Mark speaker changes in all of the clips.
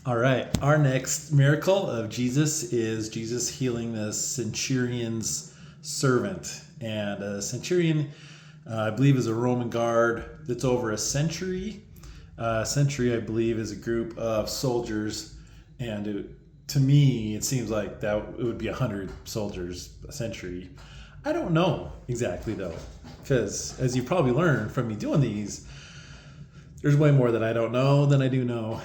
Speaker 1: All right. Our next miracle of Jesus is Jesus healing the centurion's servant. And a centurion, I believe, is a Roman guard that's over a century. A century, I believe, is a group of soldiers. And to me, it seems like that it would be 100 soldiers a century. I don't know exactly, though, because as you probably learned from me doing these, there's way more that I don't know than I do know.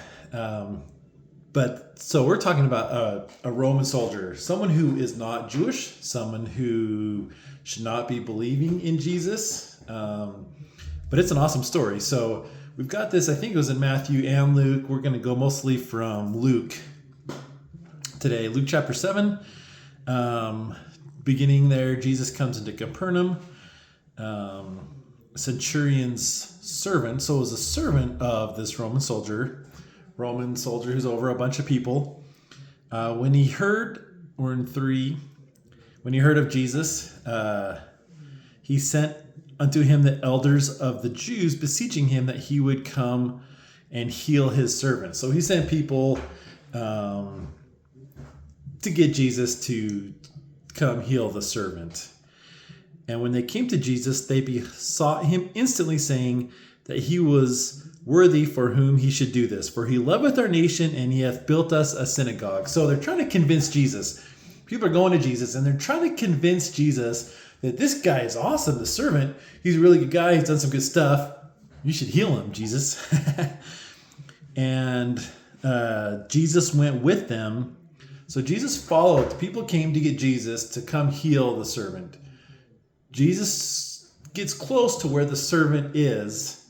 Speaker 1: But so we're talking about a Roman soldier, someone who is not Jewish, someone who should not be believing in Jesus. But it's an awesome story. So we've got this, I think it was in Matthew and Luke. We're going to go mostly from Luke today. Luke chapter 7. Beginning there, Jesus comes into Capernaum. Centurion's servant, so it was a servant of this Roman soldier who's over a bunch of people. When he heard, we're in 3, when he heard of Jesus, he sent unto him the elders of the Jews, beseeching him that he would come and heal his servant. So he sent people to get Jesus to come heal the servant. And when they came to Jesus, they besought him instantly, saying that he was worthy for whom he should do this. For he loveth our nation, and he hath built us a synagogue. So they're trying to convince Jesus. People are going to Jesus, and they're trying to convince Jesus that this guy is awesome, the servant. He's a really good guy. He's done some good stuff. You should heal him, Jesus. And Jesus went with them. So Jesus followed. People came to get Jesus to come heal the servant. Jesus gets close to where the servant is,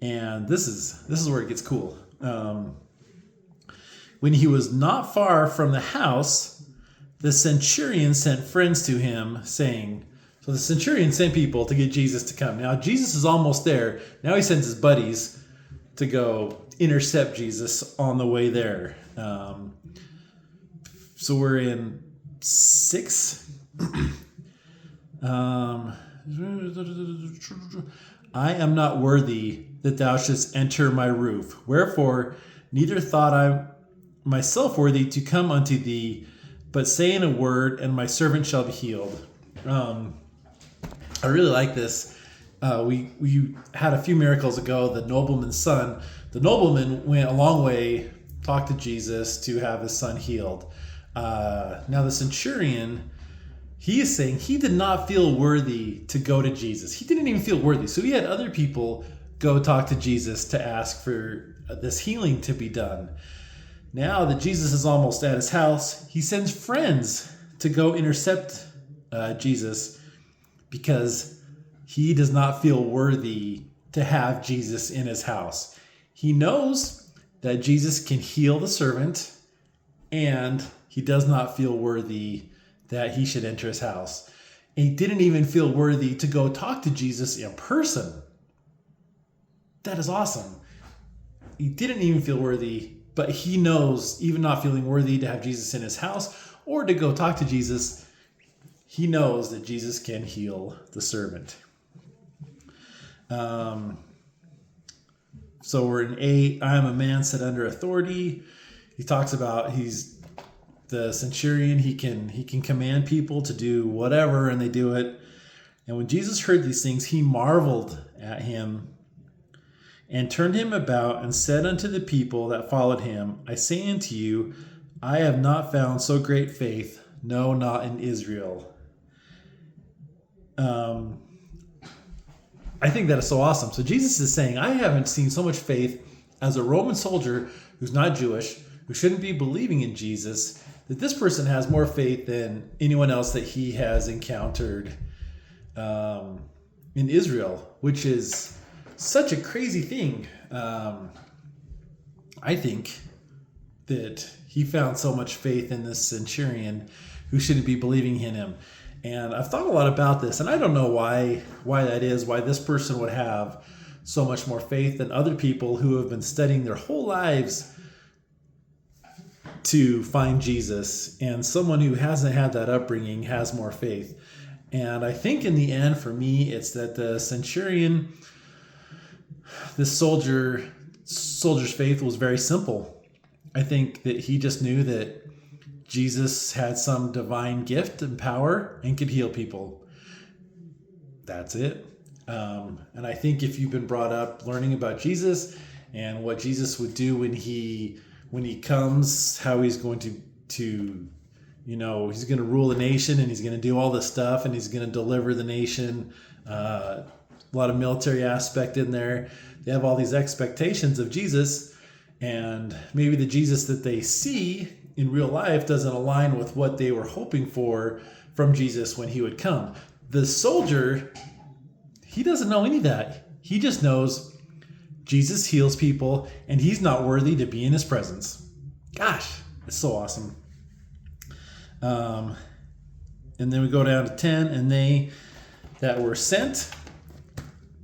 Speaker 1: and this is where it gets cool. When he was not far from the house, the centurion sent friends to him, saying, so the centurion sent people to get Jesus to come. Now Jesus is almost there. Now he sends his buddies to go intercept Jesus on the way there. So we're in 6. I am not worthy that thou shouldst enter my roof. Wherefore, neither thought I myself worthy to come unto thee, but say in a word, and my servant shall be healed. I really like this. We had a few miracles ago, the nobleman's son. The nobleman went a long way, talked to Jesus to have his son healed. Now the centurion, he is saying he did not feel worthy to go to Jesus. He didn't even feel worthy. So he had other people go talk to Jesus to ask for this healing to be done. Now that Jesus is almost at his house, he sends friends to go intercept Jesus because he does not feel worthy to have Jesus in his house. He knows that Jesus can heal the servant, and he does not feel worthy that he should enter his house. And he didn't even feel worthy to go talk to Jesus in person. That is awesome. He didn't even feel worthy, but he knows, even not feeling worthy to have Jesus in his house or to go talk to Jesus, he knows that Jesus can heal the servant. So we're in 8. I am a man set under authority. He talks about he's the centurion. He can command people to do whatever, and they do it. And when Jesus heard these things, he marveled at him and turned him about and said unto the people that followed him, I say unto you, I have not found so great faith, no, not in Israel. I think that is so awesome. So Jesus is saying, I haven't seen so much faith as a Roman soldier who's not Jewish, who shouldn't be believing in Jesus, that this person has more faith than anyone else that he has encountered in Israel, which is such a crazy thing. I think that he found so much faith in this centurion who shouldn't be believing in him. And I've thought a lot about this, and I don't know why that is, why this person would have so much more faith than other people who have been studying their whole lives to find Jesus, and someone who hasn't had that upbringing has more faith. And I think in the end, for me, it's that the centurion, this soldier's faith was very simple. I think that he just knew that Jesus had some divine gift and power and could heal people. That's it. And I think if you've been brought up learning about Jesus and what Jesus would do when he comes, how he's going to he's going to rule the nation and he's going to do all this stuff and he's going to deliver the nation. A lot of military aspect in there. They have all these expectations of Jesus, and maybe the Jesus that they see in real life doesn't align with what they were hoping for from Jesus when he would come. The soldier, he doesn't know any of that. He just knows Jesus heals people and he's not worthy to be in his presence. Gosh, it's so awesome. And then we go down to 10, and they that were sent,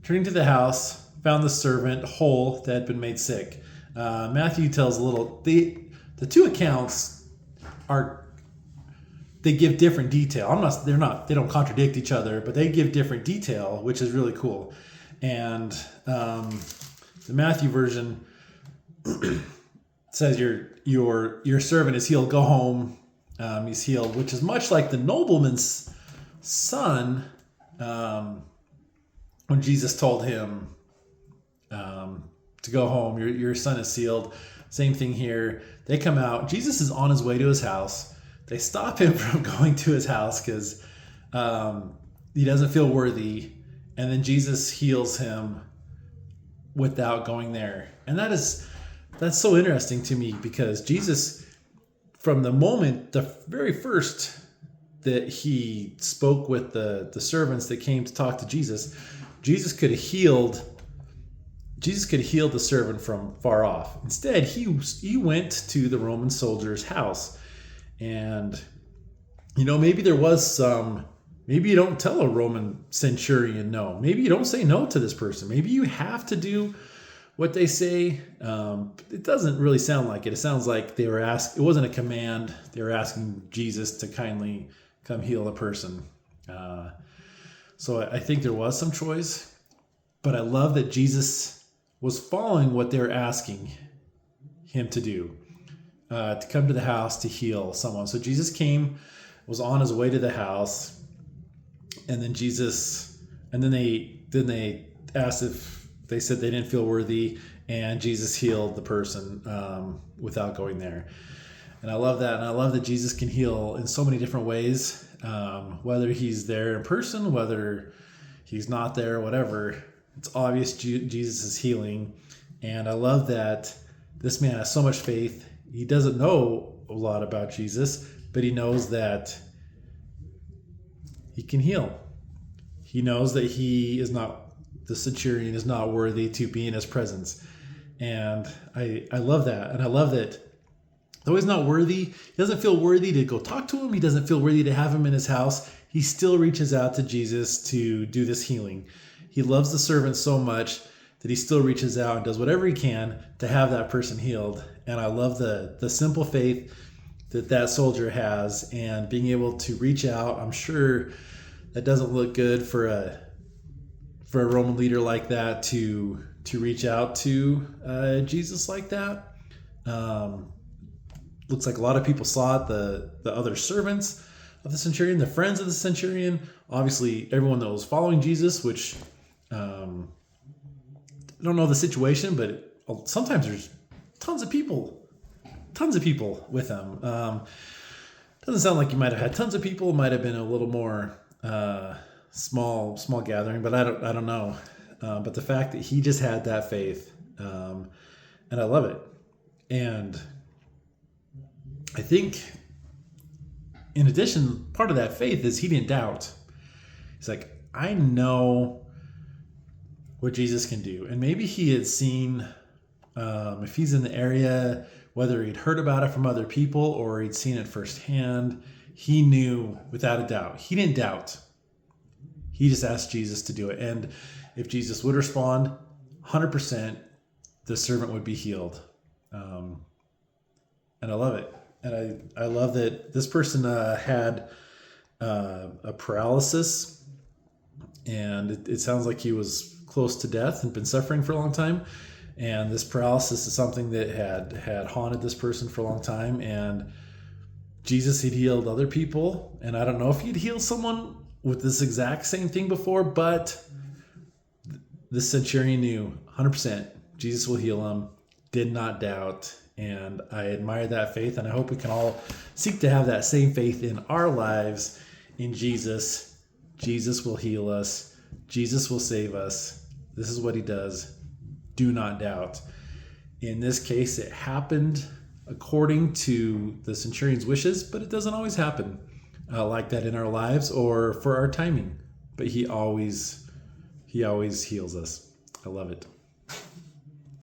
Speaker 1: turning to the house, found the servant whole that had been made sick. Matthew tells a little, the two accounts they give different detail. They don't contradict each other, but they give different detail, which is really cool. And the Matthew version says your servant is healed, go home. He's healed, which is much like the nobleman's son when Jesus told him to go home. Your son is healed. Same thing here. They come out. Jesus is on his way to his house. They stop him from going to his house because he doesn't feel worthy. And then Jesus heals him without going there. And that's so interesting to me, because Jesus, from the moment, the very first that he spoke with the servants that came to talk to Jesus, Jesus could have healed the servant from far off. Instead, he went to the Roman soldier's house. And, maybe there was maybe you don't tell a Roman centurion no. Maybe you don't say no to this person. Maybe you have to do what they say. It doesn't really sound like it. It sounds like it wasn't a command. They were asking Jesus to kindly come heal a person. So I think there was some choice, but I love that Jesus was following what they were asking him to do, to come to the house to heal someone. So Jesus was on his way to the house, and then they asked if they said they didn't feel worthy, and Jesus healed the person without going there. And I love that. And I love that Jesus can heal in so many different ways, whether he's there in person, whether he's not there, whatever. It's obvious Jesus is healing. And I love that this man has so much faith. He doesn't know a lot about Jesus, but he knows that he can heal. He knows that the centurion is not worthy to be in his presence. And I love that. And I love that though he's not worthy, he doesn't feel worthy to go talk to him. He doesn't feel worthy to have him in his house. He still reaches out to Jesus to do this healing. He loves the servant so much that he still reaches out and does whatever he can to have that person healed. And I love the simple faith that soldier has, and being able to reach out. I'm sure that doesn't look good for a Roman leader like that to reach out to Jesus like that. Looks like a lot of people saw it. The other servants of the centurion, the friends of the centurion, obviously everyone that was following Jesus, which I don't know the situation, but sometimes there's tons of people with them. Doesn't sound like you might have had tons of people. It might have been a little more small gathering, but I don't know. But the fact that he just had that faith, and I love it. And I think, in addition, part of that faith is he didn't doubt. He's like, I know what Jesus can do. And maybe he had seen, if he's in the area, whether he'd heard about it from other people or he'd seen it firsthand, he knew without a doubt. He didn't doubt. He just asked Jesus to do it. And if Jesus would respond, 100%, the servant would be healed. And I love it. And I love that this person had a paralysis, and it sounds like he was close to death and been suffering for a long time. And this paralysis is something that had haunted this person for a long time. And Jesus had healed other people. And I don't know if he'd healed someone with this exact same thing before, but the centurion knew 100% Jesus will heal him, did not doubt. And I admire that faith, and I hope we can all seek to have that same faith in our lives in Jesus. Jesus will heal us. Jesus will save us. This is what he does. Do not doubt. In this case, it happened according to the centurion's wishes, but it doesn't always happen like that in our lives or for our timing. But he always heals us. I love it.